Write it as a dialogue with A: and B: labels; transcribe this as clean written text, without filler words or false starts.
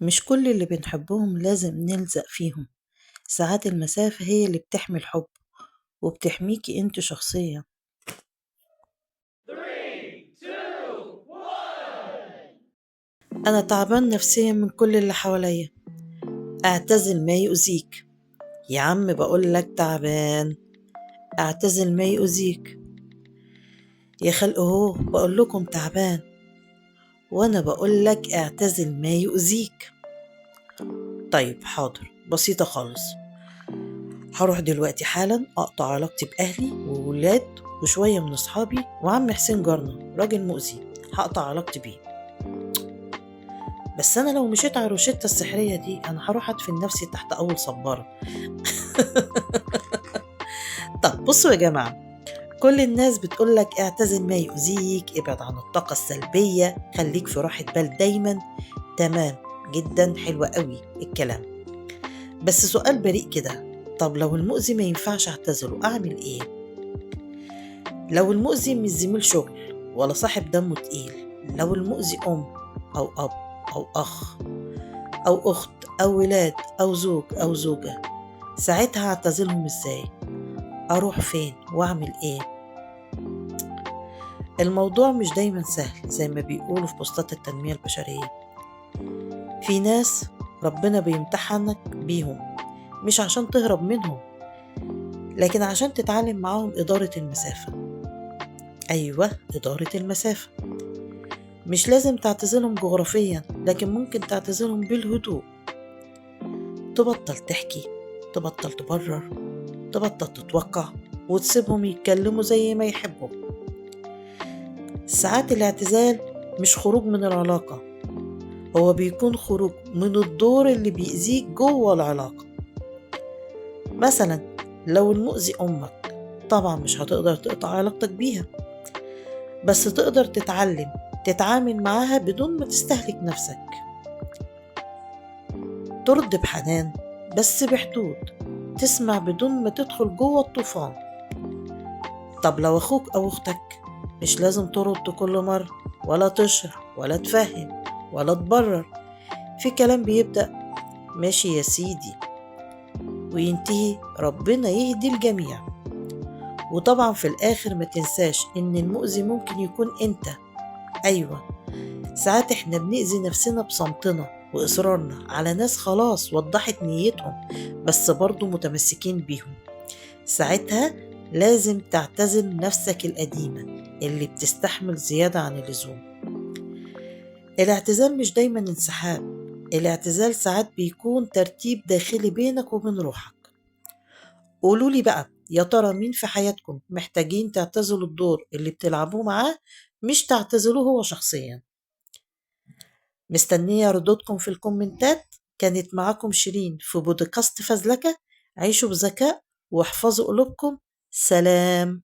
A: مش كل اللي بنحبهم لازم نلزق فيهم. ساعات المسافة هي اللي بتحمي الحب وبتحميكي انت شخصيا. أنا تعبان نفسيا من كل اللي حواليا. اعتزل ما يؤذيك. يا عم بقولك تعبان، اعتزل ما يؤذيك. يا خلق هو بقولكم تعبان، وانا بقولك اعتزل ما يؤذيك. طيب حاضر، بسيطة خالص. هروح دلوقتي حالا اقطع علاقتي باهلي وولاد وشوية من اصحابي وعم حسين جارنا راجل مؤذي، هقطع علاقتي بيه. بس انا لو مشيت على الروشتة السحرية دي انا هروح ادفن نفسي تحت اول صبارة. طب بصوا يا جماعة، كل الناس بتقولك اعتزل ما يؤذيك، ابعد عن الطاقة السلبية، خليك في راحة بال دايما. تمام جدا، حلوة قوي الكلام. بس سؤال بريء كده، طب لو المؤذي ما ينفعش اعتزله اعمل ايه؟ لو المؤذي مش زميل شغل ولا صاحب دمه تقيل، لو المؤذي ام او اب او اخ او اخت او ولاد او زوج او زوجة، ساعتها اعتزلهم ازاي؟ اروح فين واعمل ايه؟ الموضوع مش دايما سهل زي ما بيقولوا في بوستات التنمية البشرية. في ناس ربنا بيمتحنك بيهم، مش عشان تهرب منهم، لكن عشان تتعلم معاهم إدارة المسافة. أيوة، إدارة المسافة. مش لازم تعتزلهم جغرافيا، لكن ممكن تعتزلهم بالهدوء. تبطل تحكي، تبطل تبرر، تبطل تتوقع، وتسيبهم يتكلموا زي ما يحبوا. ساعات الاعتزال مش خروج من العلاقة، هو بيكون خروج من الدور اللي بيأذيك جوه العلاقة. مثلا لو المؤذي أمك، طبعا مش هتقدر تقطع علاقتك بيها، بس تقدر تتعلم تتعامل معاها بدون ما تستهلك نفسك. ترد بحنان بس بحدود، تسمع بدون ما تدخل جوه الطوفان. طب لو أخوك أو أختك، مش لازم ترد كل مرة، ولا تشرح ولا تفهم ولا تبرر. في كلام بيبدأ ماشي يا سيدي وينتهي ربنا يهدي الجميع. وطبعا في الآخر ما تنساش إن المؤذي ممكن يكون أنت. أيوة، ساعات إحنا بنأذي نفسنا بصمتنا وإصرارنا على ناس خلاص وضحت نيتهم بس برضو متمسكين بيهم. ساعتها لازم تعتزل نفسك القديمة اللي بتستحمل زيادة عن اللزوم. الاعتزال مش دايما انسحاب، الاعتزال ساعات بيكون ترتيب داخلي بينك وبين روحك. قولولي بقى، يا ترى مين في حياتكم محتاجين تعتزلوا الدور اللي بتلعبوه معاه، مش تعتزلوه هو شخصيا؟ مستنية ردودكم في الكومنتات. كانت معاكم شيرين في بودكاست فزلكة. عيشوا بذكاء واحفظوا قلوبكم. سلام.